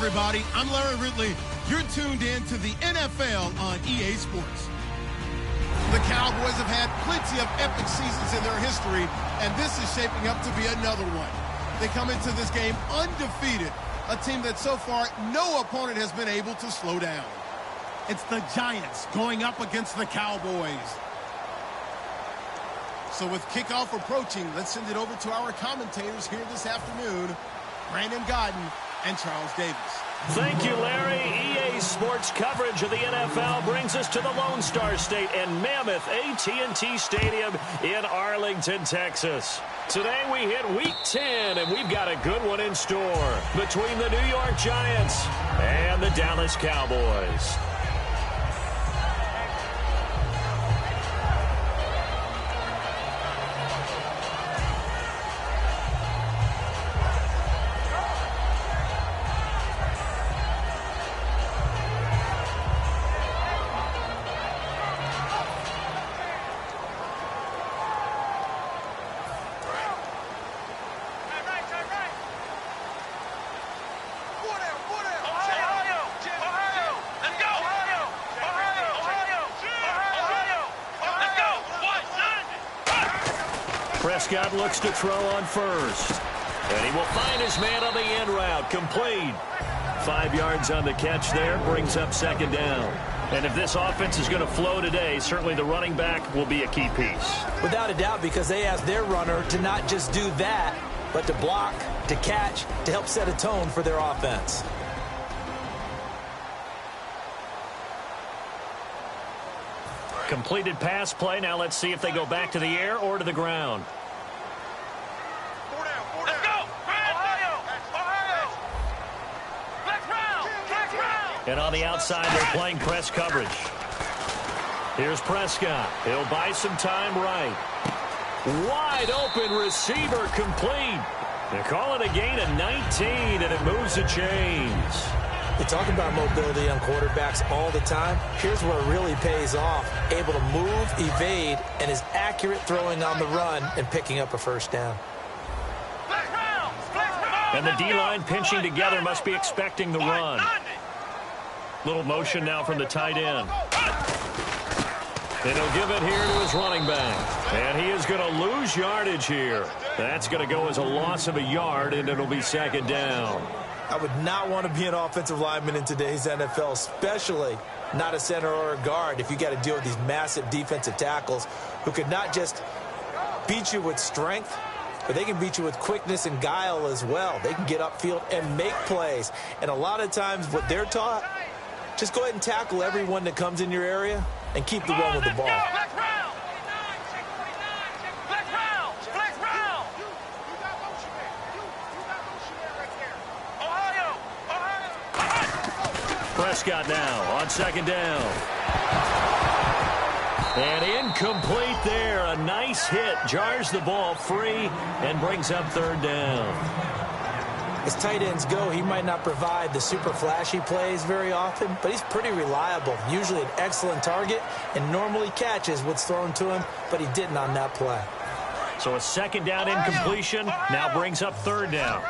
everybody. I'm Larry Ridley. You're tuned in to the NFL on EA Sports. The Cowboys have had plenty of epic seasons in their history, and this is shaping up to be another one. They come into this game undefeated, a team that so far no opponent has been able to slow down. It's the Giants going up against the Cowboys. So with kickoff approaching, let's send it over to our commentators here this afternoon, Brandon Godden and Charles Davis. Thank you, Larry. EA Sports coverage of the NFL brings us to the Lone Star State and mammoth AT&T Stadium in Arlington, Texas. Today we hit Week 10, and we've got a good one in store between the New York Giants and the Dallas Cowboys. Prescott looks to throw on first. And he will find his man on the end route. Complete. 5 yards on the catch there. Brings up second down. And if this offense is going to flow today, certainly the running back will be a key piece. Without a doubt, because they asked their runner to not just do that, but to block, to catch, to help set a tone for their offense. Completed pass play. Now let's see if they go back to the air or to the ground. Let's go! Ohio! Ohio! Flex round! Flex round! And on the outside, they're playing press coverage. Here's Prescott. He'll buy some time right. Wide open receiver complete. They call it a gain of 19, and it moves the chains. They talk about mobility on quarterbacks all the time. Here's where it really pays off. Able to move, evade, and is accurate throwing on the run and picking up a first down. And the D-line pinching together must be expecting the run. Little motion now from the tight end. And he'll give it here to his running back. And he is going to lose yardage here. That's going to go as a loss of a yard, and it'll be second down. I would not want to be an offensive lineman in today's NFL, especially not a center or a guard, if you got to deal with these massive defensive tackles who could not just beat you with strength, but they can beat you with quickness and guile as well. They can get upfield and make plays. And a lot of times what they're taught, just go ahead and tackle everyone that comes in your area and keep the run with the ball. Prescott now on second down. And incomplete there. A nice hit. Jars the ball free and brings up third down. As tight ends go, he might not provide the super flashy plays very often, but he's pretty reliable. Usually an excellent target and normally catches what's thrown to him, but he didn't on that play. So a second down incompletion now brings up third down.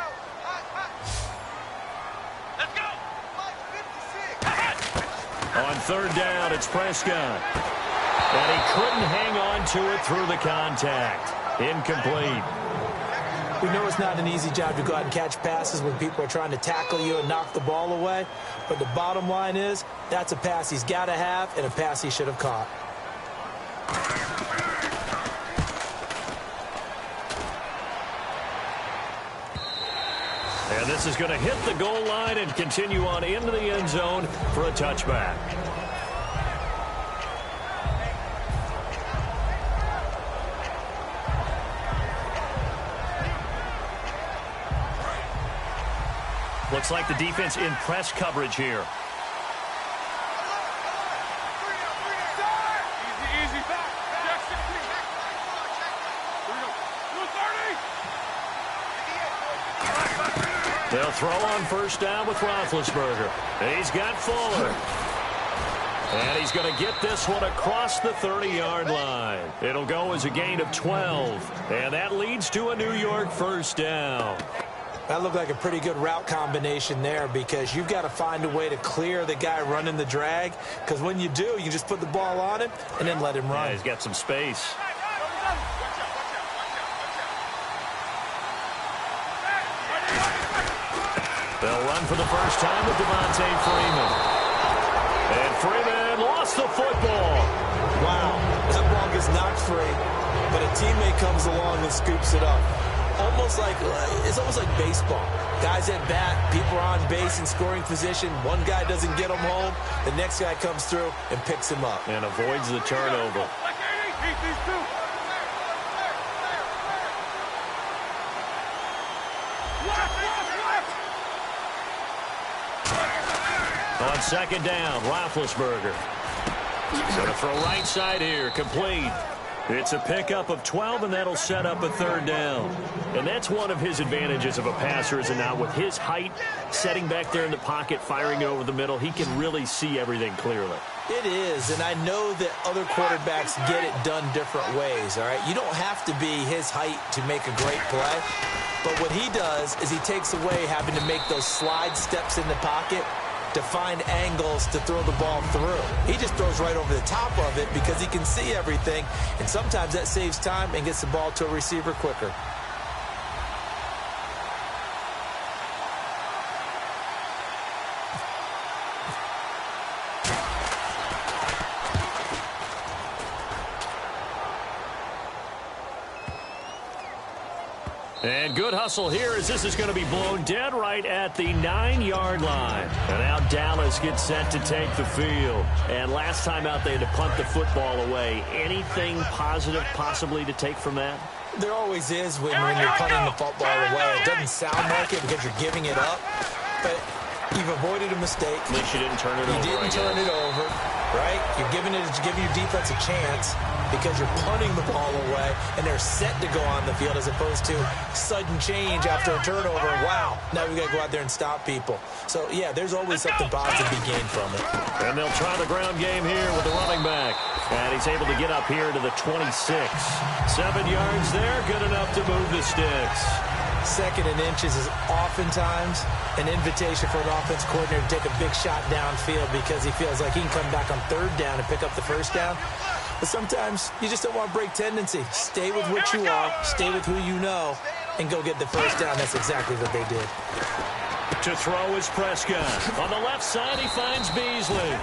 On third down, it's Prescott. And he couldn't hang on to it through the contact. Incomplete. We know it's not an easy job to go out and catch passes when people are trying to tackle you and knock the ball away. But the bottom line is, that's a pass he's got to have and a pass he should have caught. And this is going to hit the goal line and continue on into the end zone for a touchback. Looks like the defense in press coverage here. They'll throw on first down with Roethlisberger. He's got Fuller. And he's going to get this one across the 30-yard line. It'll go as a gain of 12. And that leads to a New York first down. That looked like a pretty good route combination there because you've got to find a way to clear the guy running the drag, because when you do, you just put the ball on him and then let him run. Yeah, he's got some space. They'll run for the first time with Devontae Freeman. And Freeman lost the football. Wow, that ball gets knocked free, but a teammate comes along and scoops it up. It's almost like baseball. Guys at bat, people are on base in scoring position. One guy doesn't get him home. The next guy comes through and picks him up. And avoids the turnover. On second down, Roethlisberger. Going to throw right side here, complete. It's a pickup of 12, and that'll set up a third down. And that's one of his advantages of a passer, is now with his height, setting back there in the pocket, firing it over the middle, he can really see everything clearly. It is, and I know that other quarterbacks get it done different ways, all right? You don't have to be his height to make a great play, but what he does is he takes away having to make those slide steps in the pocket to find angles to throw the ball through. He just throws right over the top of it because he can see everything, and sometimes that saves time and gets the ball to a receiver quicker. And good hustle here as this is going to be blown dead right at the 9-yard line. And now Dallas gets set to take the field. And last time out they had to punt the football away. Anything positive possibly to take from that? There always is when you're punting the football away. It doesn't sound like it because you're giving it up, but you've avoided a mistake. At least you didn't turn it over. You didn't turn it over, right? You're giving your defense a chance because you're punting the ball away, and they're set to go on the field as opposed to sudden change after a turnover. Wow, now we got to go out there and stop people. So, yeah, there's always something positive to be gained from it. And they'll try the ground game here with the running back. And he's able to get up here to the 26. 7 yards there, good enough to move the sticks. Second and inches is oftentimes an invitation for an offense coordinator to take a big shot downfield because he feels like he can come back on third down and pick up the first down. But sometimes you just don't want to break tendency. Stay with what you are, stay with who you know, and go get the first down. That's exactly what they did. To throw is Prescott. On the left side, he finds Beasley.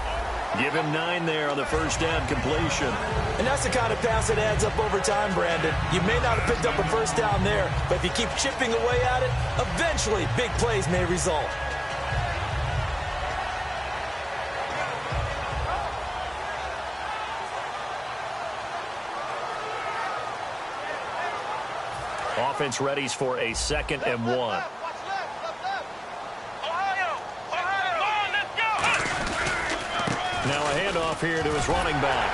Give him 9 there on the first down completion. And that's the kind of pass that adds up over time, Brandon. You may not have picked up a first down there, but if you keep chipping away at it, eventually big plays may result. Offense readies for a 2nd and 1. Now a handoff here to his running back.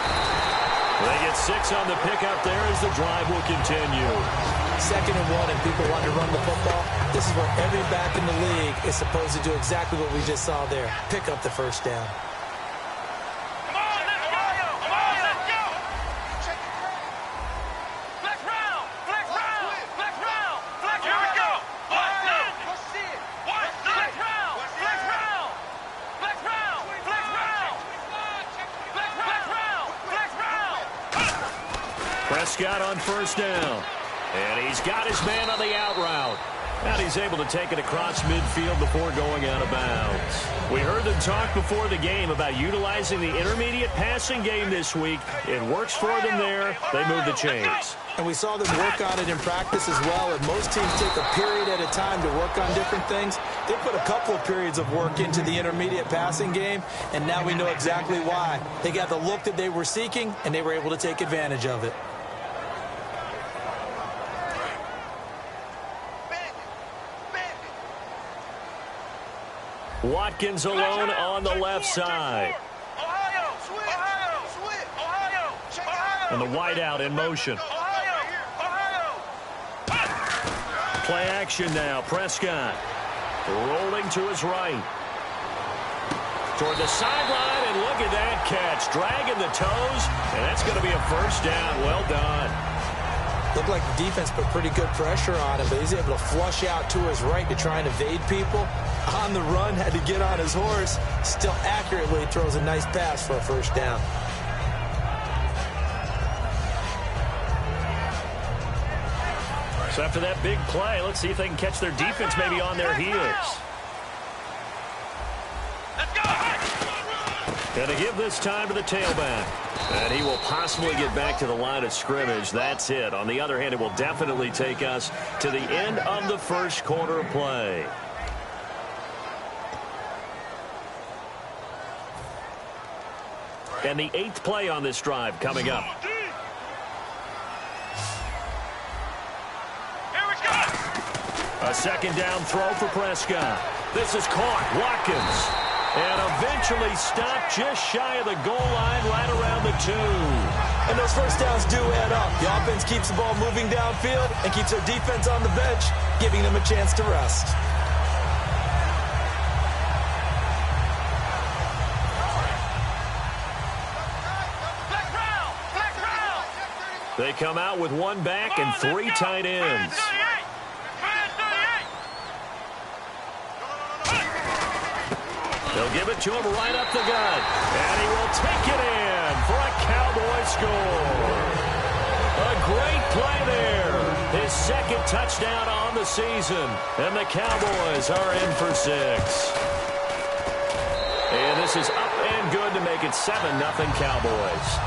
They get 6 on the pickup there as the drive will continue. 2nd and 1 and people want to run the football. This is where every back in the league is supposed to do exactly what we just saw there. Pick up the first down. Prescott on first down. And he's got his man on the out route. And he's able to take it across midfield before going out of bounds. We heard them talk before the game about utilizing the intermediate passing game this week. It works for them there. They move the chains. And we saw them work on it in practice as well. And most teams take a period at a time to work on different things. They put a couple of periods of work into the intermediate passing game, and now we know exactly why. They got the look that they were seeking, and they were able to take advantage of it. Watkins alone on the left side. And the wideout in motion. Play action now. Prescott rolling to his right. Toward the sideline, and look at that catch. Dragging the toes, and that's going to be a first down. Well done. Looked like the defense put pretty good pressure on him, but he's able to flush out to his right to try and evade people. On the run, had to get on his horse. Still accurately throws a nice pass for a first down. So after that big play, let's see if they can catch their defense maybe on their heels. Let's go! Going to give this time to the tailback. And he will possibly get back to the line of scrimmage. That's it. On the other hand, it will definitely take us to the end of the first quarter of play. And the 8th play on this drive coming up. A second down throw for Prescott. This is caught. Watkins. And eventually stopped just shy of the goal line right around the 2. And those first downs do add up. The offense keeps the ball moving downfield and keeps their defense on the bench, giving them a chance to rest. They come out with one back and 3 tight ends. They'll give it to him right up the gut. And he will take it in for a Cowboy score. A great play there. His second touchdown on the season. And the Cowboys are in for 6. And this is up and good to make it 7-0 Cowboys.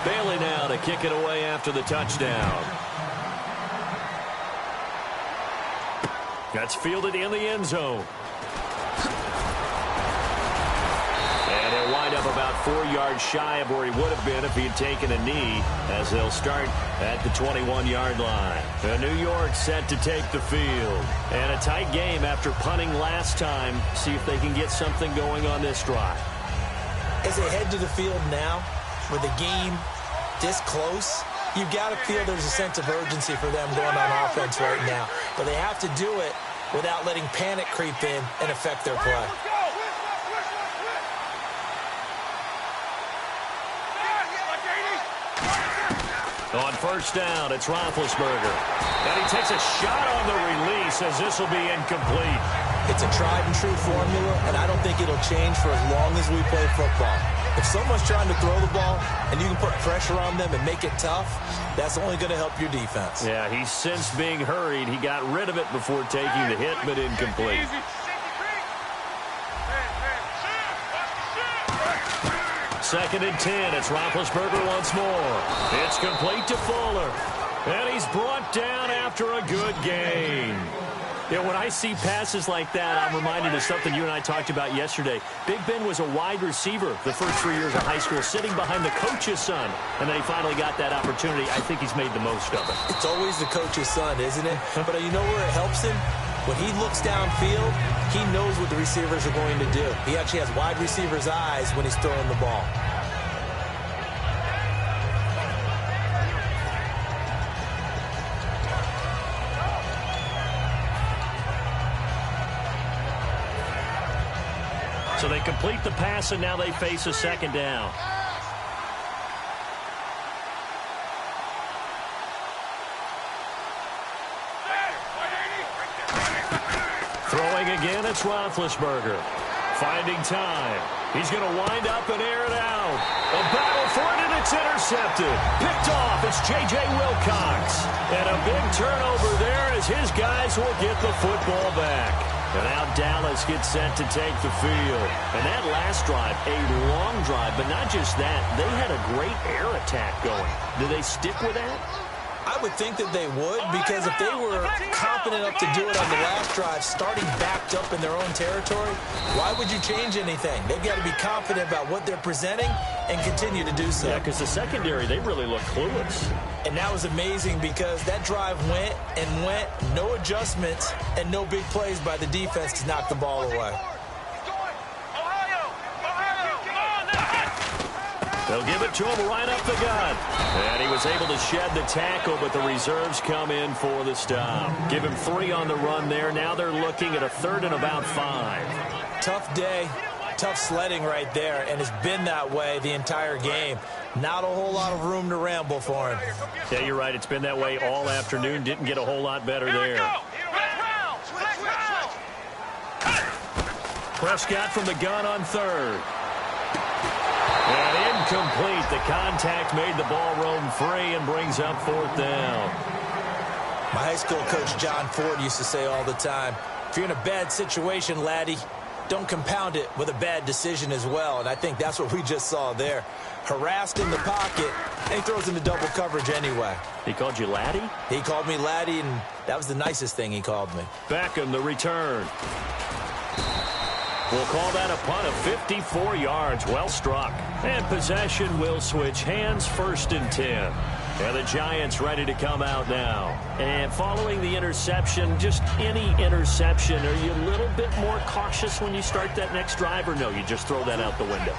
Bailey now to kick it away after the touchdown. That's fielded in the end zone. And he'll wind up about 4 yards shy of where he would have been if he had taken a knee, as they'll start at the 21-yard line. And New York set to take the field. And a tight game after punting last time. See if they can get something going on this drive. As they head to the field now, with the game this close, you've got to feel there's a sense of urgency for them going on offense right now. But they have to do it without letting panic creep in and affect their play. On first down, it's Roethlisberger. And he takes a shot on the release as this will be incomplete. It's a tried-and-true formula, and I don't think it'll change for as long as we play football. If someone's trying to throw the ball and you can put pressure on them and make it tough, that's only going to help your defense. Yeah, he sensed being hurried. He got rid of it before taking the hit, but incomplete. Second and 10. It's Roethlisberger once more. It's complete to Fuller. And he's brought down after a good gain. Yeah, when I see passes like that, I'm reminded of something you and I talked about yesterday. Big Ben was a wide receiver the first 3 years of high school, sitting behind the coach's son. And then he finally got that opportunity. I think he's made the most of it. It's always the coach's son, isn't it? But you know where it helps him? When he looks downfield, he knows what the receivers are going to do. He actually has wide receivers' eyes when he's throwing the ball. So they complete the pass, and now they face a second down. Throwing again, it's Roethlisberger. Finding time. He's going to wind up and air it out. A battle for it, and it's intercepted. Picked off, it's J.J. Wilcox. And a big turnover there as his guys will get the football back. And now Dallas gets set to take the field. And that last drive, a long drive, but not just that. They had a great air attack going. Do they stick with that? I would think that they would, because if they were confident enough to do it on the last drive, starting backed up in their own territory, why would you change anything? They've got to be confident about what they're presenting and continue to do so. Yeah, because the secondary, they really look clueless. And that was amazing because that drive went and went, no adjustments, and no big plays by the defense to knock the ball away. They'll give it to him right up the gut. And he was able to shed the tackle, but the reserves come in for the stop. Give him 3 on the run there. Now they're looking at a 3rd and about 5. Tough day. Tough sledding right there, and it's been that way the entire game. Not a whole lot of room to ramble for him. Yeah, you're right. It's been that way all afternoon. Didn't get a whole lot better there. Prescott from the gun on third. And incomplete. The contact made the ball roam free and brings up fourth down. My high school coach, John Ford, used to say all the time, if you're in a bad situation, laddie, don't compound it with a bad decision as well. And I think that's what we just saw there. Harassed in the pocket, and he throws into double coverage anyway. He called you laddie? He called me laddie, and that was the nicest thing he called me. Beckham, the return. We'll call that a punt of 54 yards. Well struck. And possession will switch hands, 1st and 10. And the Giants ready to come out now. And following the interception, just any interception, are you a little bit more cautious when you start that next drive, or no, you just throw that out the window?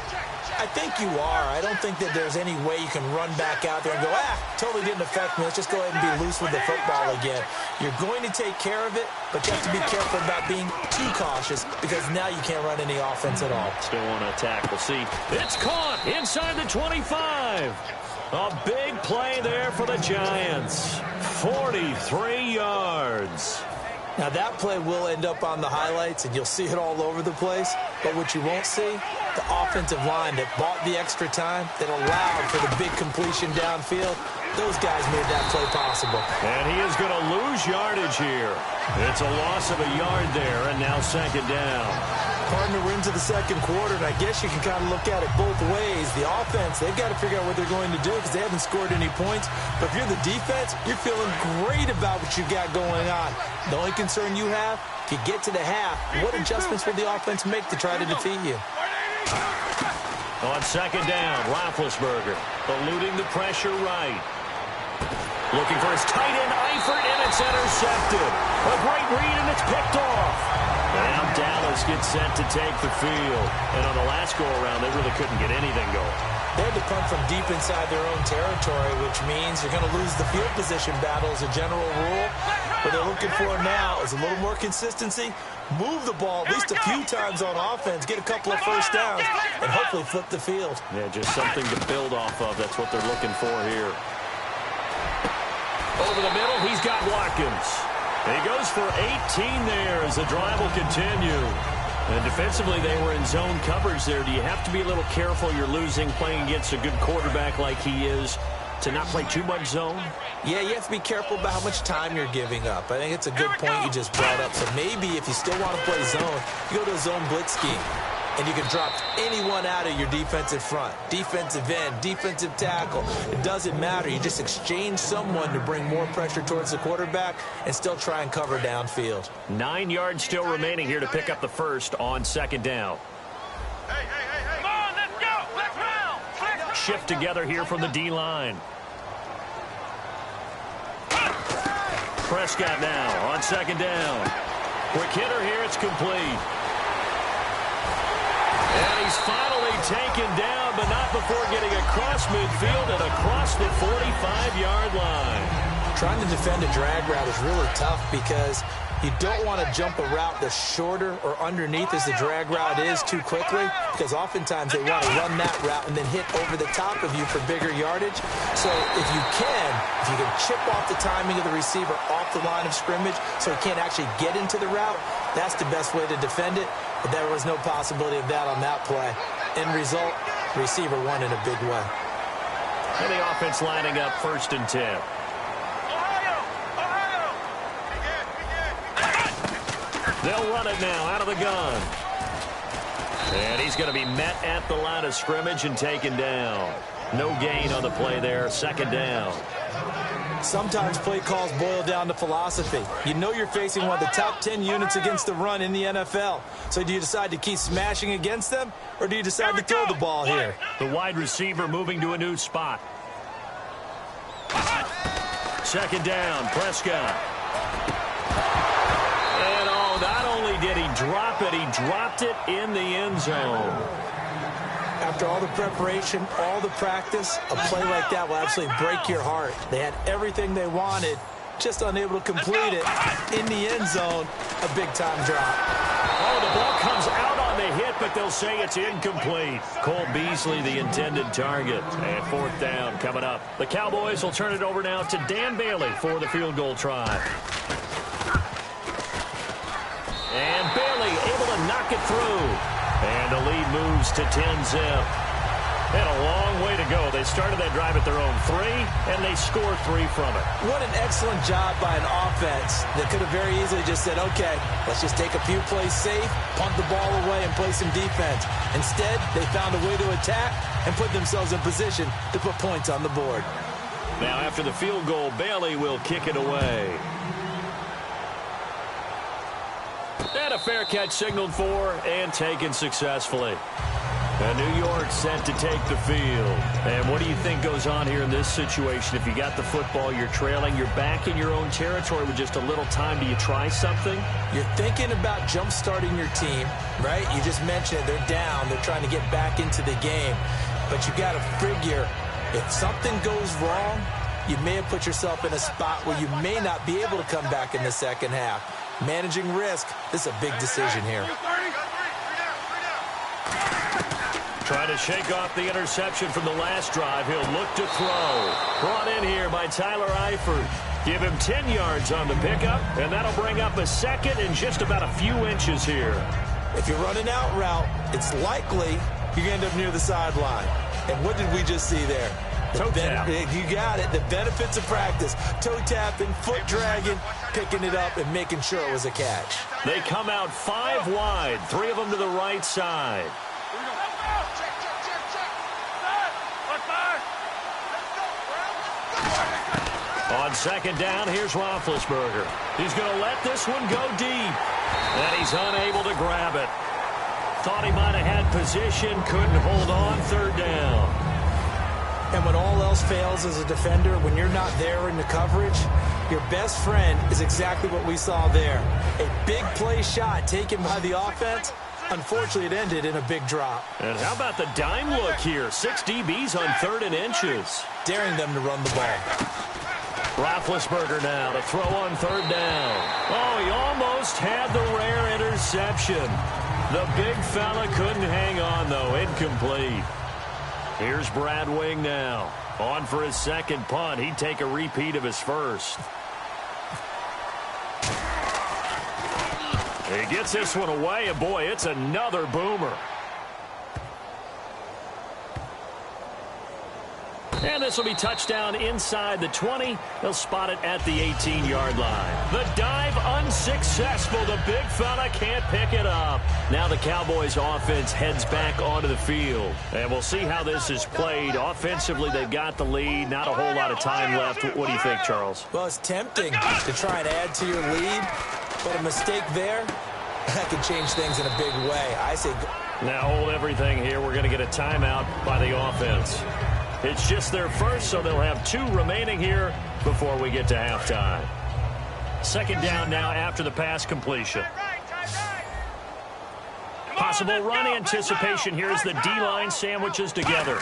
I think you are. I don't think that there's any way you can run back out there and go, totally didn't affect me. Let's just go ahead and be loose with the football again. You're going to take care of it, but you have to be careful about being too cautious because now you can't run any offense at all. Still want to attack. We'll see. It's caught inside the 25. A big play there for the Giants. 43 yards. Now that play will end up on the highlights, and you'll see it all over the place. But what you won't see, the offensive line that bought the extra time, that allowed for the big completion downfield, those guys made that play possible. And he is going to lose yardage here. It's a loss of a yard there, and now 2nd down. Partner, we're into the 2nd quarter, and I guess you can kind of look at it both ways. The offense, they've got to figure out what they're going to do because they haven't scored any points. But if you're the defense, you're feeling great about what you got going on. The only concern you have, if you get to the half, what adjustments will the offense make to try to defeat you? On 2nd down, Roethlisberger eluding the pressure right. Looking for his tight end, Eifert, and it's intercepted. A great read, and it's picked off. Now Dallas gets set to take the field. And on the last go-around, they really couldn't get anything going. They had to punt from deep inside their own territory, which means you're going to lose the field position battle as a general rule. What they're looking for now is a little more consistency, move the ball at least a few times on offense, get a couple of first downs, and hopefully flip the field. Yeah, just something to build off of. That's what they're looking for here. Over the middle, he's got Watkins. He goes for 18 there as the drive will continue. And defensively, they were in zone coverage there. Do you have to be a little careful? You're losing playing against a good quarterback like he is to not play too much zone? Yeah, you have to be careful about how much time you're giving up. I think it's a good point you just brought up. So maybe if you still want to play zone, you go to a zone blitz scheme. And you can drop anyone out of your defensive front, defensive end, defensive tackle. It doesn't matter. You just exchange someone to bring more pressure towards the quarterback and still try and cover downfield. 9 yards still remaining here to pick up the first on 2nd down. Hey. Come on, let's go. Let's round. Shift together here from the D-line. Prescott now on 2nd down. Quick hitter here. It's complete. And he's finally taken down, but not before getting across midfield and across the 45-yard line. Trying to defend a drag route is really tough because you don't want to jump a route that's shorter or underneath as the drag route is too quickly, because oftentimes they want to run that route and then hit over the top of you for bigger yardage. So if you can chip off the timing of the receiver off the line of scrimmage so he can't actually get into the route, that's the best way to defend it. But there was no possibility of that on that play. End result, receiver won in a big way. And the offense lining up 1st and 10. They'll run it now out of the gun. And he's going to be met at the line of scrimmage and taken down. No gain on the play there. 2nd down. Sometimes play calls boil down to philosophy. You know you're facing one of the top 10 units against the run in the NFL. So do you decide to keep smashing against them, or do you decide to throw the ball here? The wide receiver moving to a new spot. 2nd down, Prescott. And not only did he drop it, he dropped it in the end zone. After all the preparation, all the practice, a play like that will absolutely break your heart. They had everything they wanted, just unable to complete it. In the end zone, a big-time drop. Oh, the ball comes out on the hit, but but they'll say it's incomplete. Cole Beasley, the intended target. And fourth down coming up. The Cowboys will turn it over now to Dan Bailey for the field goal try. And Bailey able to knock it through. And the lead moves to 10-zip. They had a long way to go. They started that drive at their own 3, and they scored 3 from it. What an excellent job by an offense that could have very easily just said, okay, let's just take a few plays safe, punt the ball away, and play some defense. Instead, they found a way to attack and put themselves in position to put points on the board. Now, after the field goal, Bailey will kick it away. And a fair catch signaled for and taken successfully. And New York set to take the field. And what do you think goes on here in this situation? If you got the football, you're trailing, you're back in your own territory with just a little time. Do you try something? You're thinking about jump-starting your team, right? You just mentioned it. They're down. They're trying to get back into the game. But you got to figure, if something goes wrong, you may have put yourself in a spot where you may not be able to come back in the second half. Managing risk, this is a big decision here. Trying to shake off the interception from the last drive. He'll look to throw. Brought in here by Tyler Eifert. Give him 10 yards on the pickup, and that'll bring up a second and just about a few inches here. If you're running out route, it's likely you're going to end up near the sideline. And what did we just see there? Toe tap. You got it. The benefits of practice. Toe tapping, foot dragging, picking it up, and making sure it was a catch. They come out 5 wide, 3 of them to the right side. On second down, here's Roethlisberger. He's going to let this one go deep. And he's unable to grab it. Thought he might have had position, couldn't hold on, third down. And when all else fails as a defender, when you're not there in the coverage, your best friend is exactly what we saw there. A big play shot taken by the offense. Unfortunately, it ended in a big drop. And how about the dime look here? 6 DBs on 3rd and inches. Daring them to run the ball. Roethlisberger now to throw on 3rd down. Oh, he almost had the rare interception. The big fella couldn't hang on, though. Incomplete. Here's Brad Wing now. On for his second punt. He'd take a repeat of his first. He gets this one away, and boy, it's another boomer. And this will be touchdown inside the 20. They'll spot it at the 18-yard line. The dive unsuccessful. The big fella can't pick it up. Now the Cowboys offense heads back onto the field. And we'll see how this is played. Offensively, they've got the lead. Not a whole lot of time left. What do you think, Charles? Well, it's tempting to try and add to your lead, but a mistake there, that could change things in a big way. I say now hold everything here. We're going to get a timeout by the offense. It's just their first, so they'll have 2 remaining here before we get to halftime. Second down now after the pass completion. Possible run anticipation here as the D-line sandwiches together.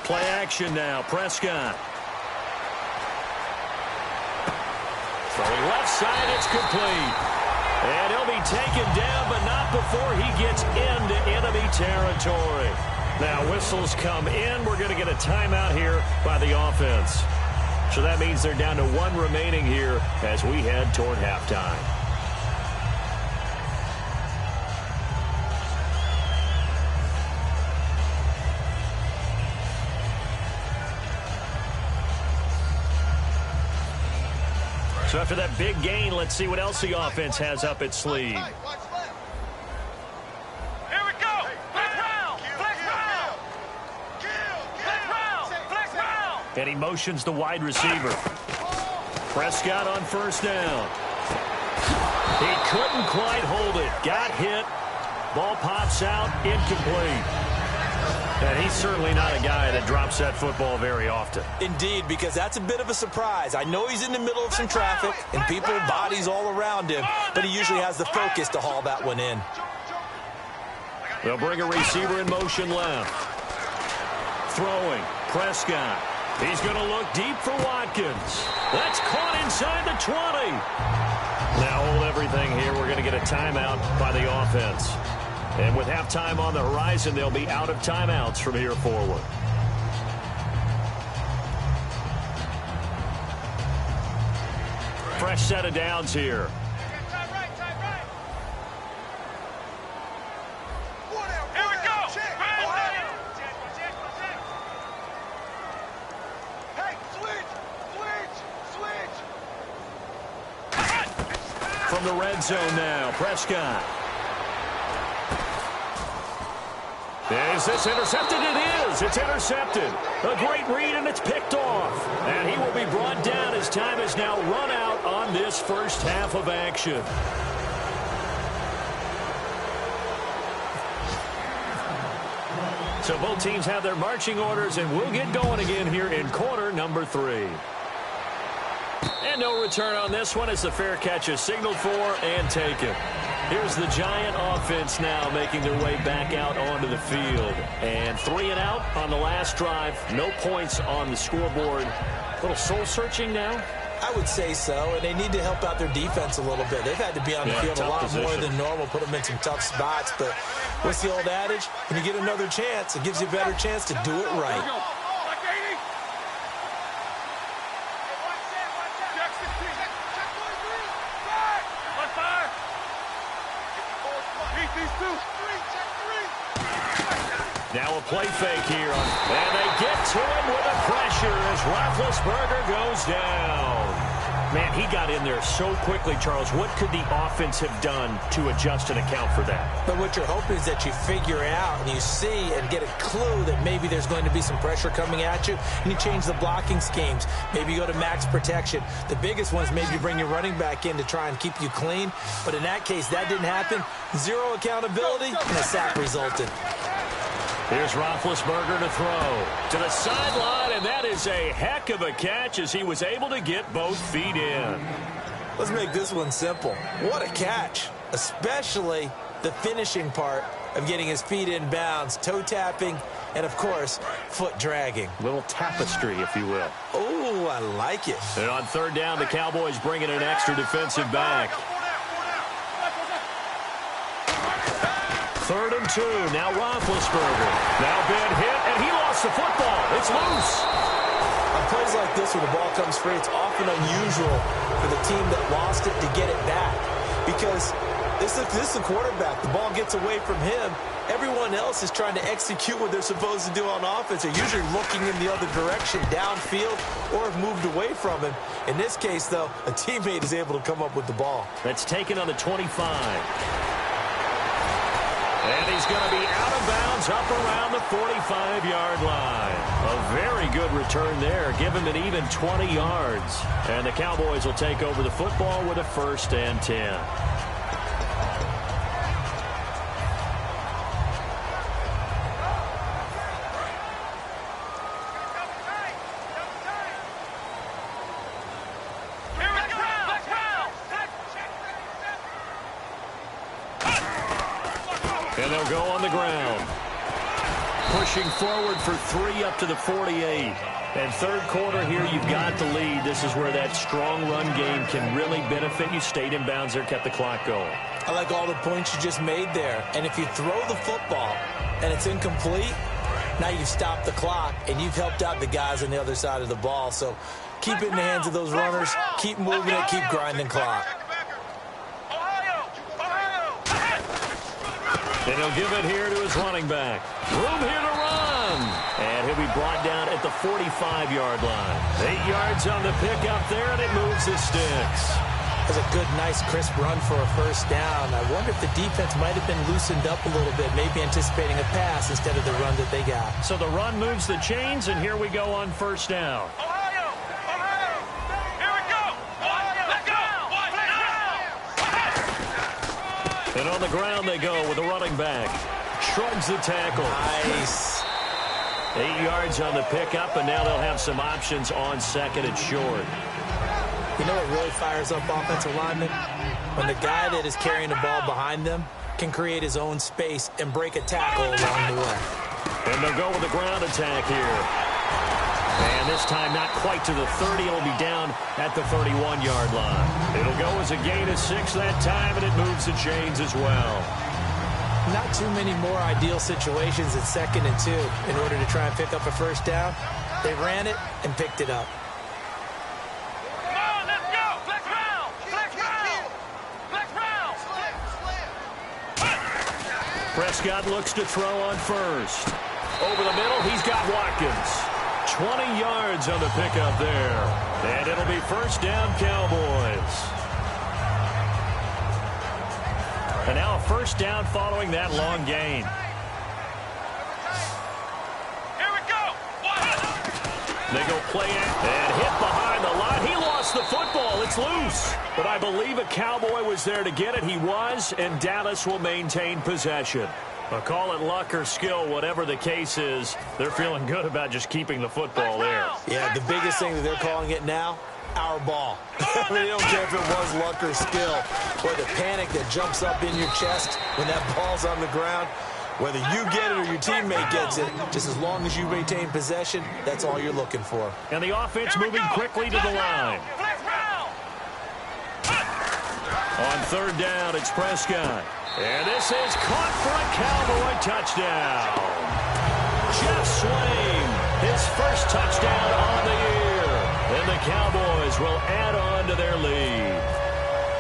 Play action now. Prescott. Throwing left side, it's complete. And he'll be taken down, but not before he gets into enemy territory. Now, whistles come in. We're going to get a timeout here by the offense. So that means they're down to 1 remaining here as we head toward halftime. So after that big gain, let's see what else the offense has up its sleeve. And he motions the wide receiver. Prescott on first down. He couldn't quite hold it. Got hit. Ball pops out. Incomplete. And he's certainly not a guy that drops that football very often. Indeed, because that's a bit of a surprise. I know he's in the middle of some traffic and people, bodies all around him, but he usually has the focus to haul that one in. They'll bring a receiver in motion left. Throwing. Prescott. He's going to look deep for Watkins. That's caught inside the 20. Now hold everything here. We're going to get a timeout by the offense. And with halftime on the horizon, they'll be out of timeouts from here forward. Fresh set of downs here. From the red zone now, Prescott. Is this intercepted? It is. It's intercepted. A great read, and it's picked off. And he will be brought down as time has now run out on this first half of action. So both teams have their marching orders, and we'll get going again here in quarter number 3. And no return on this one as the fair catch is signaled for and taken. Here's the Giant offense now making their way back out onto the field. And 3 and out on the last drive. No points on the scoreboard. A little soul-searching now? I would say so, and they need to help out their defense a little bit. They've had to be on the field a lot more than normal, put them in some tough spots. But what's the old adage? When you get another chance, it gives you a better chance to do it right. Now a play fake here. And they get to him with a pressure as Roethlisberger goes down. Man, he got in there so quickly, Charles. What could the offense have done to adjust and account for that? But what you're hoping is that you figure out and you see and get a clue that maybe there's going to be some pressure coming at you, and you change the blocking schemes. Maybe you go to max protection. The biggest one is maybe you bring your running back in to try and keep you clean. But in that case, that didn't happen. Zero accountability, and a sack resulted. Here's Roethlisberger to throw to the sideline, and that is a heck of a catch as he was able to get both feet in. Let's make this one simple. What a catch, especially the finishing part of getting his feet in bounds, toe tapping, and, of course, foot dragging. Little tapestry, if you will. Oh, I like it. And on third down, the Cowboys bring in an extra defensive back. 3rd and 2. Now Roethlisberger. Now bad hit, and he lost the football. It's loose. On plays like this where the ball comes free, it's often unusual for the team that lost it to get it back. Because this is the quarterback. The ball gets away from him. Everyone else is trying to execute what they're supposed to do on offense. They're usually looking in the other direction, downfield, or have moved away from him. In this case, though, a teammate is able to come up with the ball. That's taken on the 25. And he's going to be out of bounds up around the 45-yard line. A very good return there. Give him an even 20 yards. And the Cowboys will take over the football with a 1st and 10. And they'll go on the ground. Pushing forward for 3 up to the 48. And third quarter here, you've got the lead. This is where that strong run game can really benefit you. Stayed in bounds there, kept the clock going. I like all the points you just made there. And if you throw the football and it's incomplete, now you've stopped the clock and you've helped out the guys on the other side of the ball. So keep it in the hands of those runners. Keep moving it. Keep grinding clock. And he'll give it here to his running back. Room here to run. And he'll be brought down at the 45-yard line. 8 yards on the pickup there, and it moves the sticks. That's a good, nice, crisp run for a 1st down. I wonder if the defense might have been loosened up a little bit, maybe anticipating a pass instead of the run that they got. So the run moves the chains, and here we go on 1st down. And on the ground they go with the running back. Shrugs the tackle. Nice. 8 yards on the pickup, and now they'll have some options on 2nd and short. You know what really fires up offensive linemen? When the guy that is carrying the ball behind them can create his own space and break a tackle along the way. And they'll go with the ground attack here. And this time not quite to the 30. It'll be down at the 31-yard line. It'll go as a gain of 6 that time, and it moves the chains as well. Not too many more ideal situations at 2nd and 2 in order to try and pick up a first down. They ran it and picked it up. Come on, let's go. Flex round. Flex round. Flex round. Prescott looks to throw on first. Over the middle, he's got Watkins. 20 yards on the pickup there. And it'll be first down, Cowboys. And now a first down following that long gain. Here we go. They go play it and hit behind the line. He lost the football. It's loose. But I believe a Cowboy was there to get it. He was, and Dallas will maintain possession. Call it luck or skill, whatever the case is. They're feeling good about just keeping the football there. Yeah, the biggest thing that they're calling it now, our ball. I mean, they don't care if it was luck or skill, or the panic that jumps up in your chest when that ball's on the ground. Whether you get it or your teammate gets it, just as long as you maintain possession, that's all you're looking for. And the offense moving quickly to the line. On third down, it's Prescott. And this is caught for a Cowboy touchdown. Jeff Swain, his first touchdown on the year. And the Cowboys will add on to their lead.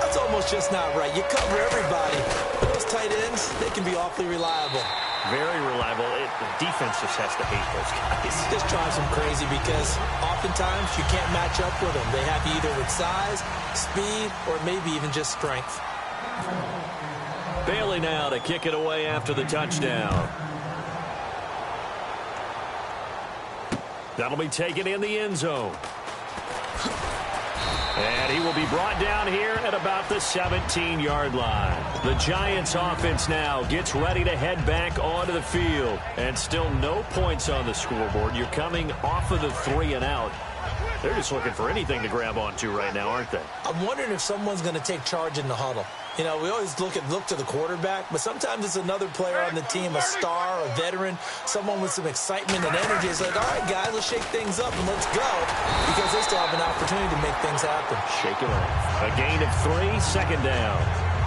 That's almost just not right. You cover everybody. Those tight ends, they can be awfully reliable. Very reliable. The defense just has to hate those guys. Just drives them crazy because oftentimes you can't match up with them. They have you either with size, speed, or maybe even just strength. Bailey now to kick it away after the touchdown. That'll be taken in the end zone. And he will be brought down here at about the 17-yard line. The Giants offense now gets ready to head back onto the field. And still no points on the scoreboard. You're coming off of the 3 and out. They're just looking for anything to grab onto right now, aren't they? I'm wondering if someone's going to take charge in the huddle. You know, we always look to the quarterback, but sometimes it's another player on the team, a star, a veteran, someone with some excitement and energy. It's like, all right, guys, let's shake things up and let's go, because they still have an opportunity to make things happen. Shake it off. A gain of 3, second down.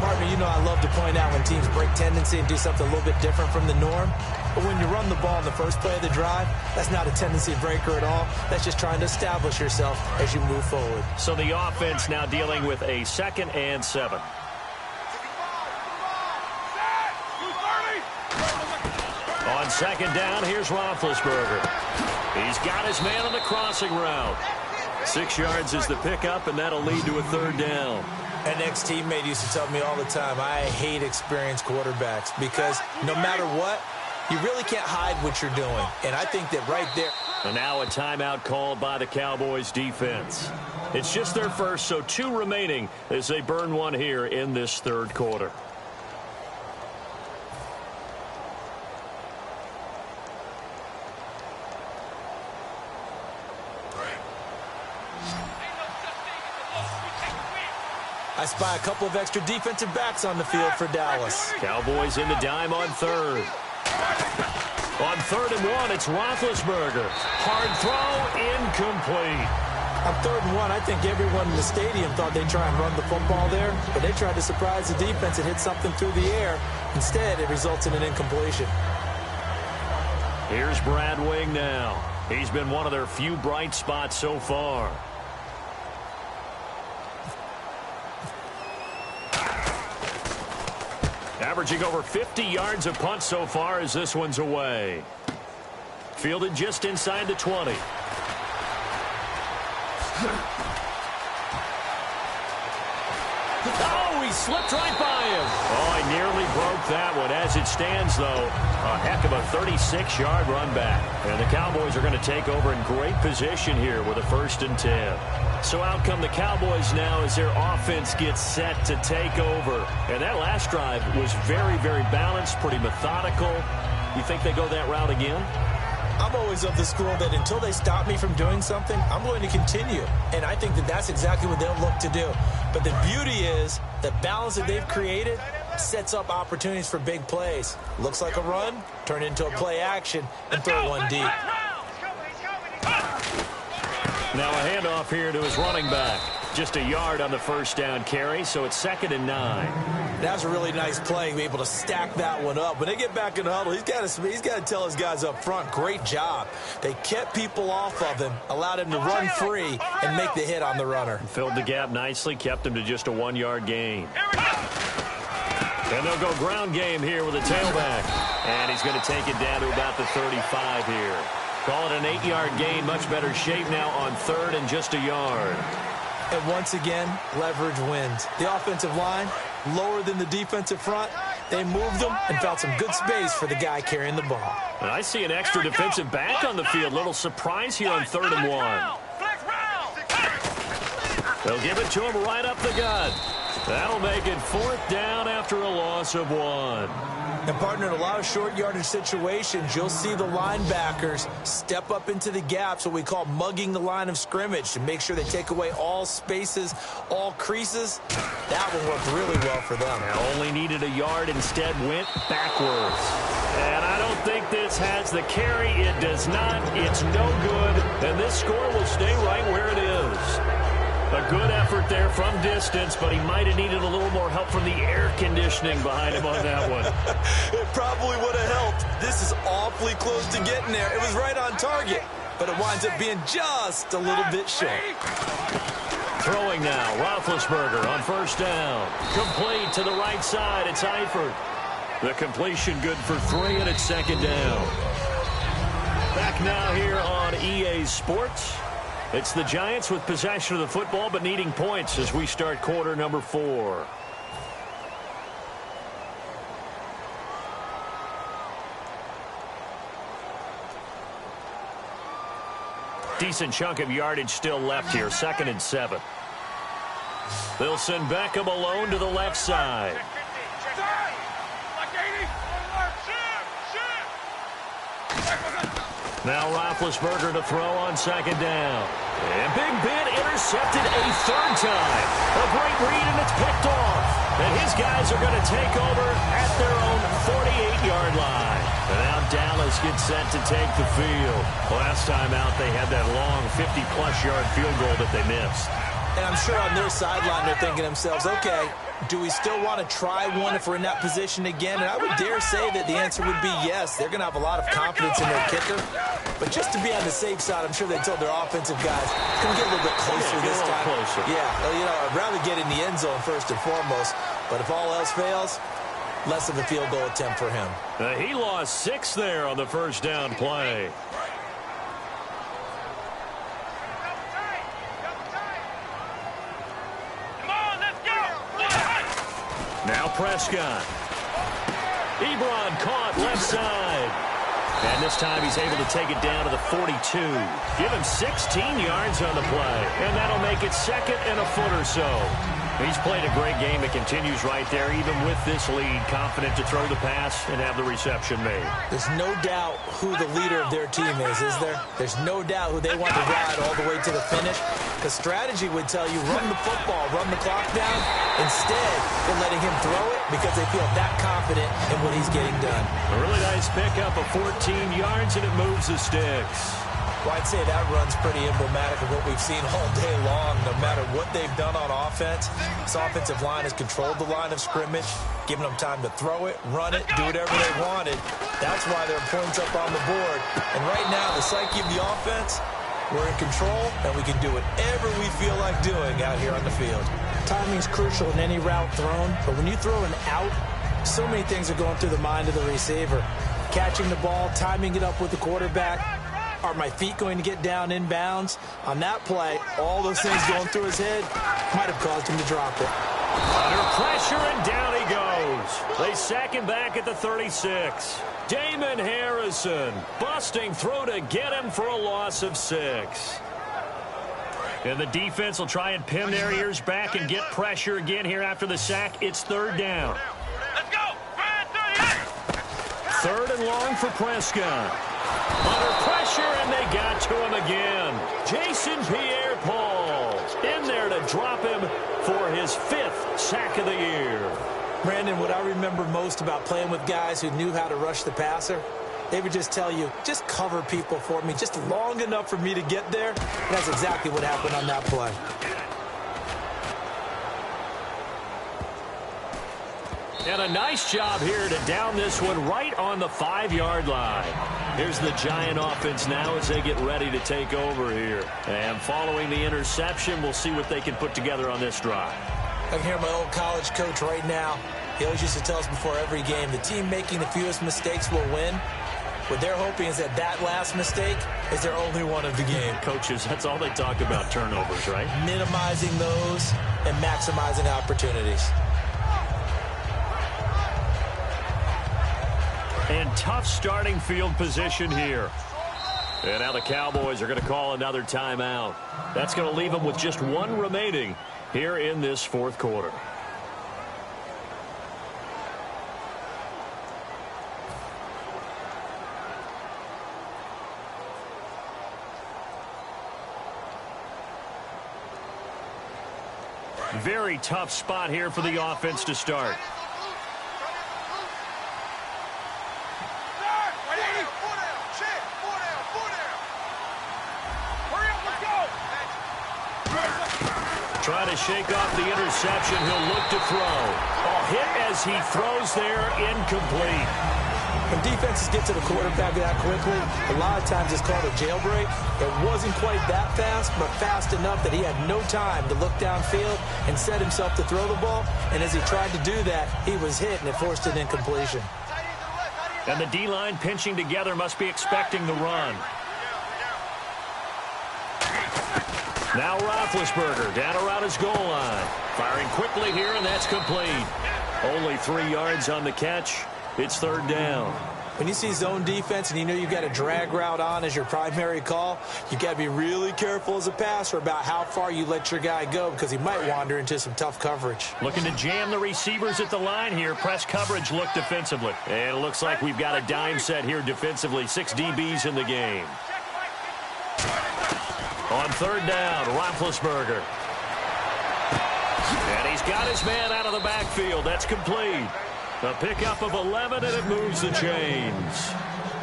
Partner, you know I love to point out when teams break tendency and do something a little bit different from the norm. But when you run the ball in the first play of the drive, that's not a tendency breaker at all. That's just trying to establish yourself as you move forward. So the offense now dealing with a 2nd and 7. On second down, here's Roethlisberger. He's got his man on the crossing route. 6 yards is the pickup, and that'll lead to a third down. An ex-teammate used to tell me all the time, I hate experienced quarterbacks because no matter what, you really can't hide what you're doing. And I think that right there. And now a timeout called by the Cowboys defense. It's just their first, so 2 remaining as they burn one here in this third quarter. I spy a couple of extra defensive backs on the field for Dallas. Cowboys in the dime on third. On 3rd and 1, it's Roethlisberger. Hard throw, incomplete. On 3rd and 1, I think everyone in the stadium thought they'd try and run the football there, but they tried to surprise the defense and hit something through the air. Instead, it results in an incompletion. Here's Brad Wing now. He's been one of their few bright spots so far. Averaging over 50 yards a punt so far as this one's away. Fielded just inside the 20. Oh, he slipped right by him. Oh, he nearly broke that one. As it stands, though, a heck of a 36-yard run back. And the Cowboys are going to take over in great position here with a 1st and 10. So out come the Cowboys now as their offense gets set to take over. And that last drive was very, very balanced, pretty methodical. You think they go that route again? I'm always of the school that until they stop me from doing something, I'm going to continue. And I think that that's exactly what they'll look to do. But the beauty is the balance that they've created sets up opportunities for big plays. Looks like a run, turn into a play action, and throw one deep. Now a handoff here to his running back. Just a yard on the first down carry, so it's 2nd and 9. That's a really nice play, be able to stack that one up. When they get back in the huddle, he's got to tell his guys up front, great job. They kept people off of him, allowed him to run free and make the hit on the runner. Filled the gap nicely, kept him to just a 1-yard gain. And they'll go ground game here with a tailback. And he's going to take it down to about the 35 here. Call it an 8-yard gain, much better shape now on 3rd and just a yard. And once again, leverage wins. The offensive line, lower than the defensive front. They moved them and found some good space for the guy carrying the ball. And I see an extra defensive back on the field. Little surprise here on 3rd and 1. They'll give it to him right up the gut. That'll make it 4th down after a loss of 1. And, partner, in a lot of short yardage situations, you'll see the linebackers step up into the gaps, what we call mugging the line of scrimmage, to make sure they take away all spaces, all creases. That one worked really well for them. Only needed a yard, instead went backwards. And I don't think this has the carry. It does not. It's no good. And this score will stay right where it is. A good effort there from distance, but he might have needed a little more help from the air conditioning behind him on that one. It probably would have helped. This is awfully close to getting there. It was right on target, but it winds up being just a little bit short. Throwing now, Roethlisberger on 1st down. Complete to the right side. It's Eifert. The completion good for 3, and it's 2nd down. Back now here on EA Sports. It's the Giants with possession of the football, but needing points as we start quarter number 4. Decent chunk of yardage still left here. 2nd and 7. They'll send Beckham alone to the left side. Now Roethlisberger to throw on 2nd down. And Big Ben intercepted a 3rd time. A great read, and it's picked off. And his guys are going to take over at their own 48-yard line. And now Dallas gets set to take the field. Last time out, they had that long 50-plus yard field goal that they missed. And I'm sure on their sideline they're thinking to themselves, okay, do we still want to try one if we're in that position again? And I would dare say that the answer would be yes. They're going to have a lot of confidence in their kicker. But just to be on the safe side, I'm sure they told their offensive guys, can we get a little bit closer this time? Closer. Yeah, well, I'd rather get in the end zone first and foremost. But if all else fails, less of a field goal attempt for him. He lost 6 there on the 1st down play. Now Prescott. Ebron caught left side. And this time he's able to take it down to the 42. Give him 16 yards on the play. And that'll make it 2nd and a foot or so. He's played a great game. It continues right there, even with this lead. Confident to throw the pass and have the reception made. There's no doubt who the leader of their team is there? There's no doubt who they want to ride all the way to the finish. Because strategy would tell you, run the football, run the clock down. Instead, they're letting him throw it because they feel that confident in what he's getting done. A really nice pickup of 14 yards, and it moves the sticks. Well, I'd say that run's pretty emblematic of what we've seen all day long. No matter what they've done on offense, this offensive line has controlled the line of scrimmage, giving them time to throw it, run it, do whatever they wanted. That's why there are points up on the board. And right now, the psyche of the offense, we're in control, and we can do whatever we feel like doing out here on the field. Timing's crucial in any route thrown, but when you throw an out, so many things are going through the mind of the receiver. Catching the ball, timing it up with the quarterback. Are my feet going to get down inbounds? On that play, all those things going through his head might have caused him to drop it. Under pressure, and down he goes. They sack him back at the 36. Damon Harrison busting through to get him for a loss of 6. And the defense will try and pin their ears back and get pressure again here after the sack. It's 3rd down. Let's go. 3rd and long for Prescott. Under pressure, and they got to him again. Jason Pierre-Paul in there to drop him for his 5th sack of the year. Brandon, what I remember most about playing with guys who knew how to rush the passer, they would just tell you, just cover people for me, just long enough for me to get there. And that's exactly what happened on that play. And a nice job here to down this one right on the 5-yard line. Here's the Giant offense now as they get ready to take over here. And following the interception, we'll see what they can put together on this drive. I can hear my old college coach right now. He always used to tell us before every game, the team making the fewest mistakes will win. What they're hoping is that that last mistake is their only one of the game. Coaches, that's all they talk about, turnovers, right? Minimizing those and maximizing opportunities. And tough starting field position here. And now the Cowboys are going to call another timeout. That's going to leave them with just one remaining here in this fourth quarter. Very tough spot here for the offense to start. Trying to shake off the interception. He'll look to throw. A hit as he throws there, incomplete. When defenses get to the quarterback that quickly, a lot of times it's called a jailbreak. It wasn't quite that fast, but fast enough that he had no time to look downfield and set himself to throw the ball. And as he tried to do that, he was hit, and it forced an incompletion. And the D-line pinching together must be expecting the run. Now Roethlisberger down around his goal line. Firing quickly here, and that's complete. Only 3 yards on the catch. It's third down. When you see zone defense and you know you've got a drag route on as your primary call, you've got to be really careful as a passer about how far you let your guy go because he might wander into some tough coverage. Looking to jam the receivers at the line here. Press coverage look defensively. And it looks like we've got a dime set here defensively. 6 DBs in the game. On third down, Roethlisberger. And he's got his man out of the backfield. That's complete. A pickup of 11, and it moves the chains.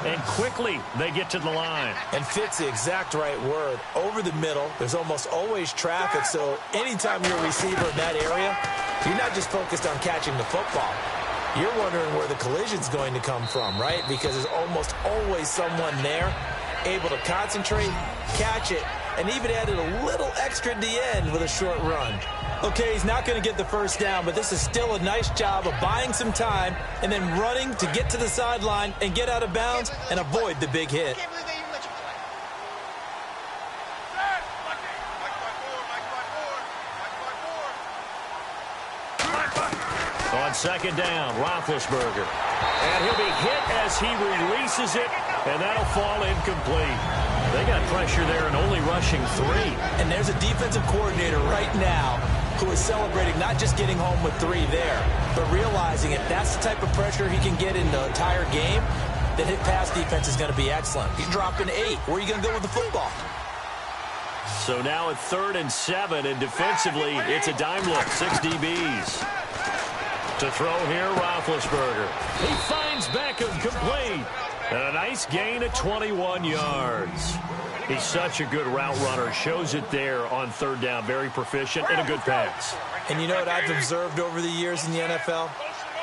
And quickly, they get to the line. And fit's the exact right word. Over the middle, there's almost always traffic, so anytime you're a receiver in that area, you're not just focused on catching the football. You're wondering where the collision's going to come from, right? Because there's almost always someone there able to concentrate, catch it, and even added a little extra at the end with a short run. Okay, he's not going to get the first down, but this is still a nice job of buying some time and then running to get to the sideline and get out of bounds and avoid the big hit. On second down, Roethlisberger. And he'll be hit as he releases it, and that'll fall incomplete. They got pressure there and only rushing 3. And there's a defensive coordinator right now who is celebrating not just getting home with 3 there, but realizing if that's the type of pressure he can get in the entire game, then his pass defense is going to be excellent. He's dropping 8. Where are you going to go with the football? So now at 3rd and 7, and defensively, it's a dime look. 6 DBs. To throw here, Roethlisberger. He finds Beckham complete. And a nice gain of 21 yards. He's such a good route runner. Shows it there on third down. Very proficient and a good pass. And you know what I've observed over the years in the NFL?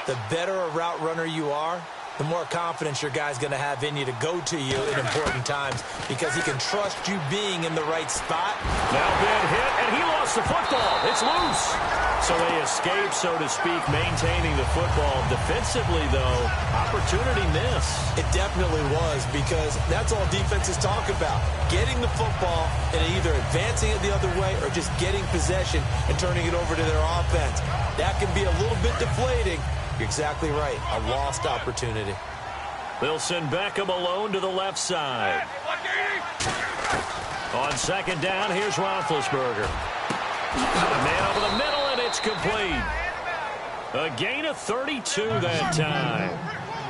The better a route runner you are, the more confidence your guy's going to have in you to go to you in important times because he can trust you being in the right spot. Now been hit, and he lost the football. It's loose. So they escape, so to speak, maintaining the football. Defensively, though, opportunity miss. It definitely was because that's all defenses talk about. Getting the football and either advancing it the other way or just getting possession and turning it over to their offense. That can be a little bit deflating. You're exactly right. A lost opportunity. They'll send Beckham alone to the left side. On second down, here's Roethlisberger. A man over the middle, and it's complete. A gain of 32 that time.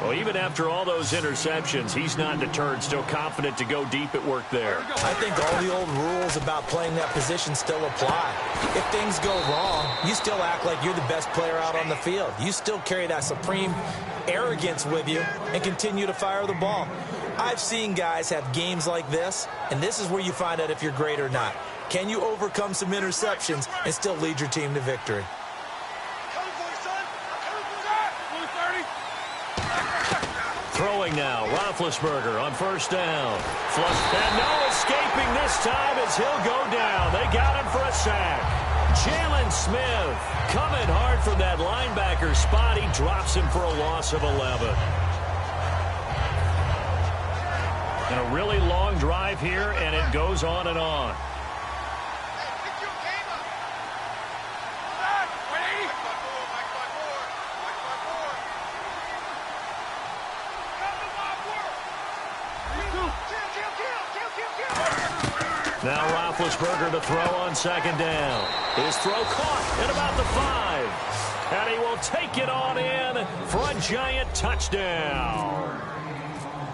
Well, even after all those interceptions, he's not deterred, still confident to go deep at work there. I think all the old rules about playing that position still apply. If things go wrong, you still act like you're the best player out on the field. You still carry that supreme arrogance with you and continue to fire the ball. I've seen guys have games like this, and this is where you find out if you're great or not. Can you overcome some interceptions and still lead your team to victory? throwing now. Roethlisberger on first down. Flush, and no escaping this time as he'll go down. They got him for a sack. Jalen Smith coming hard from that linebacker spot. He drops him for a loss of 11. And a really long drive here, and it goes on and on. Now Roethlisberger to throw on second down. His throw caught at about the 5. And he will take it on in for a giant touchdown.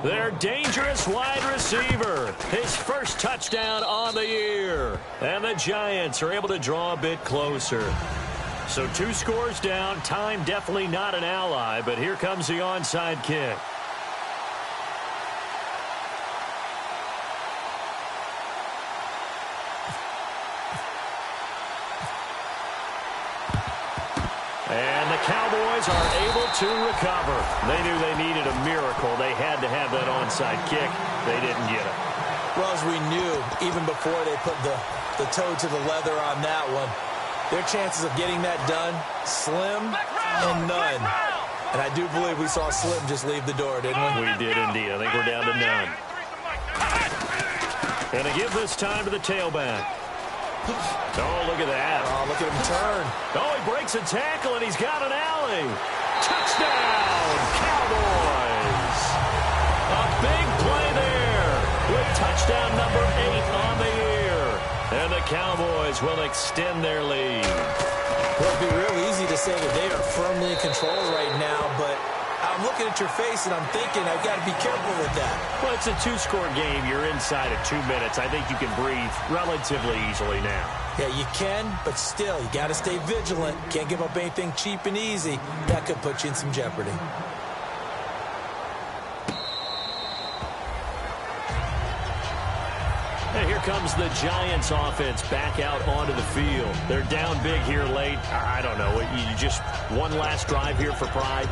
Their dangerous wide receiver. His first touchdown on the year. And the Giants are able to draw a bit closer. So 2 scores down. Time definitely not an ally, but here comes the onside kick. And the Cowboys are able to recover. They knew they needed a miracle. They had to have that onside kick. They didn't get it. Well, as we knew, even before they put the toe to the leather on that one, their chances of getting that done, slim and none. And I do believe we saw Slim just leave the door, didn't we? We did indeed. I think we're down to none. And to give this time to the tailback. Oh, look at that. Oh, look at him turn. Oh, he breaks a tackle, and he's got an alley. Touchdown, Cowboys. A big play there with touchdown number 8 on the year. And the Cowboys will extend their lead. Well, it'd be real easy to say that they are firmly in control right now, but I'm looking at your face, and I'm thinking I've got to be careful with that. Well, it's a 2-score game. You're inside of 2 minutes. I think you can breathe relatively easily now. Yeah, you can, but still, you got to stay vigilant. Can't give up anything cheap and easy. That could put you in some jeopardy. And here comes the Giants offense back out onto the field. They're down big here late. I don't know. You just one last drive here for pride?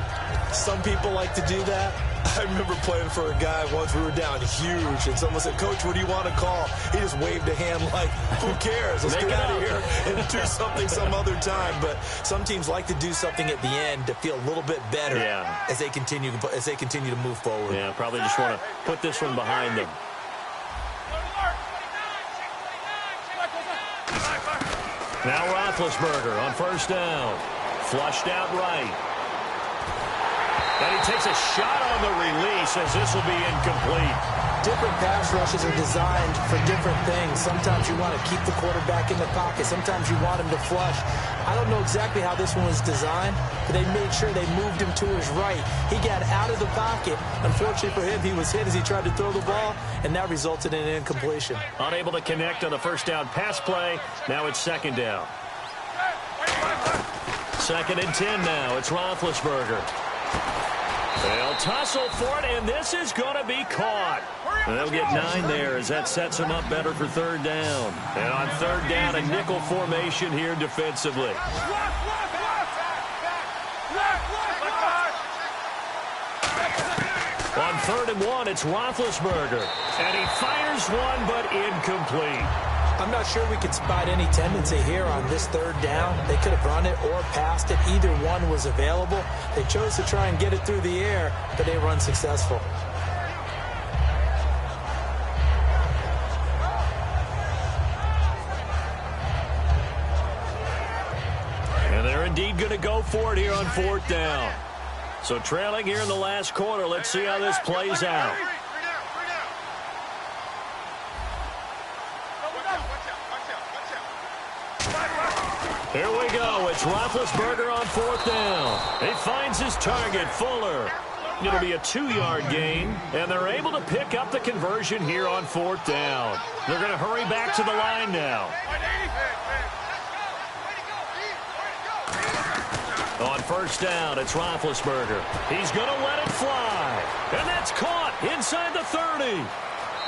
Some people like to do that. I remember playing for a guy once. We were down huge, and someone said, "Coach, what do you want to call?" He just waved a hand like, "Who cares? Let's get out of here and do something some other time." But some teams like to do something at the end to feel a little bit better as they continue to move forward. Yeah, probably just want to put this one behind them. Now Roethlisberger on first down. Flushed out right. And he takes a shot on the release as this will be incomplete. Different pass rushes are designed for different things. Sometimes you want to keep the quarterback in the pocket. Sometimes you want him to flush. I don't know exactly how this one was designed, but they made sure they moved him to his right. He got out of the pocket. Unfortunately for him, he was hit as he tried to throw the ball, and that resulted in an incompletion. Unable to connect on the first down pass play. Now it's second down. 2nd and 10 now. It's Roethlisberger. They'll tussle for it, and this is going to be caught. And they'll get 9 there as that sets them up better for third down. And on third down, a nickel formation here defensively. On 3rd and 1, it's Roethlisberger. And he fires one, but incomplete. I'm not sure we could spot any tendency here on this third down. They could have run it or passed it. Either one was available. They chose to try and get it through the air, but they were unsuccessful. And they're indeed going to go for it here on 4th down. So trailing here in the last quarter. Let's see how this plays out. Here we go. It's Roethlisberger on 4th down. He finds his target, Fuller. It'll be a 2-yard gain, and they're able to pick up the conversion here on 4th down. They're going to hurry back to the line now. On 1st down, it's Roethlisberger. He's going to let it fly. And that's caught inside the 30.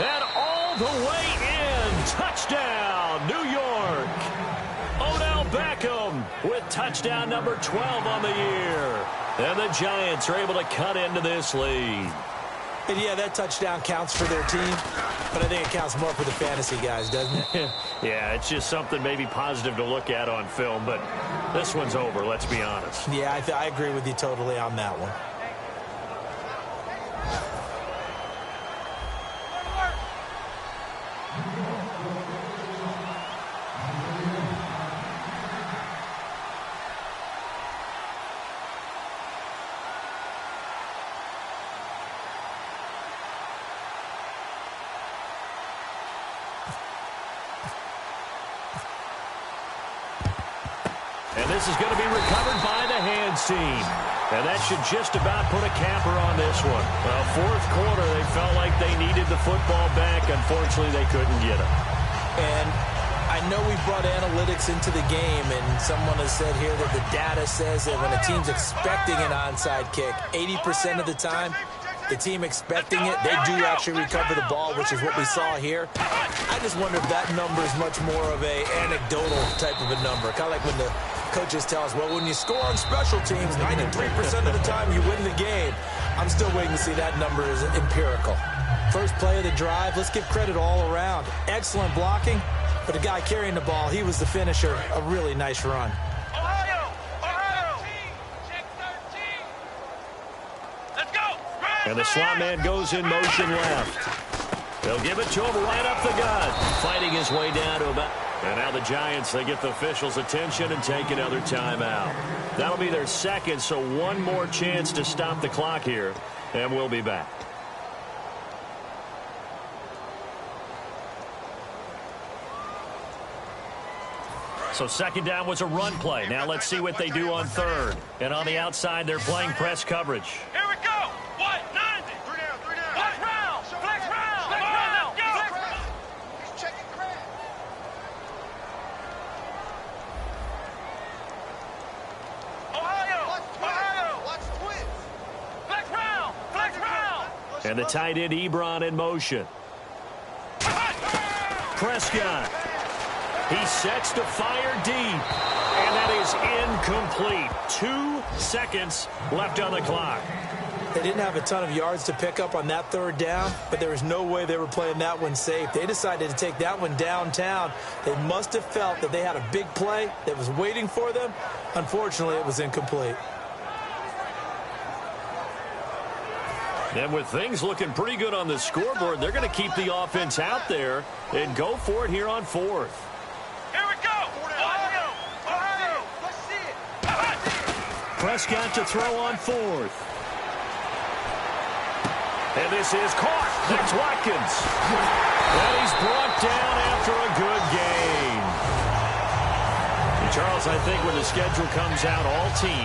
And all the way in. Touchdown, New York. Odell Beckham with touchdown number 12 on the year. And the Giants are able to cut into this lead. And yeah, that touchdown counts for their team, but I think it counts more for the fantasy guys, doesn't it? Yeah, it's just something maybe positive to look at on film, but this one's over, let's be honest. Yeah, I agree with you totally on that one. And this is going to be recovered by the hands team. And that should just about put a capper on this one. Well, fourth quarter, they felt like they needed the football back. Unfortunately, they couldn't get it. And I know we brought analytics into the game, and someone has said here that the data says that when a team's expecting an onside kick, 80% of the time, the team expecting it, they do actually recover the ball, which is what we saw here. I just wonder if that number is much more of a anecdotal type of a number. Kind of like when the coaches tell us, well, when you score on special teams, 93% of the time you win the game. I'm still waiting to see that number is empirical. First play of the drive, let's give credit all around. Excellent blocking, but the guy carrying the ball, he was the finisher. A really nice run. And the slot man goes in motion left. They'll give it to him right up the gut. Fighting his way down to about... And now the Giants, they get the officials' attention and take another timeout. That'll be their second, so one more chance to stop the clock here. And we'll be back. So second down was a run play. Now let's see what they do on third. And on the outside, they're playing press coverage. Here we go. What? 90. 3 down, 3 down. Flex round. Flex round. Flex round. Let's go. He's checking crab. Ohio. Watch twins. Flex round. Flex round. And the tight end Ebron in motion. Prescott. He sets to fire deep. And that is incomplete. 2 seconds left on the clock. They didn't have a ton of yards to pick up on that third down, but there was no way they were playing that one safe. They decided to take that one downtown. They must have felt that they had a big play that was waiting for them. Unfortunately, it was incomplete. And with things looking pretty good on the scoreboard, they're going to keep the offense out there and go for it here on fourth. Here we go. Ohio. Let's see it. Prescott to throw on fourth. And this is caught. That's Watkins. And he's brought down after a good game. And Charles, I think when the schedule comes out, all teams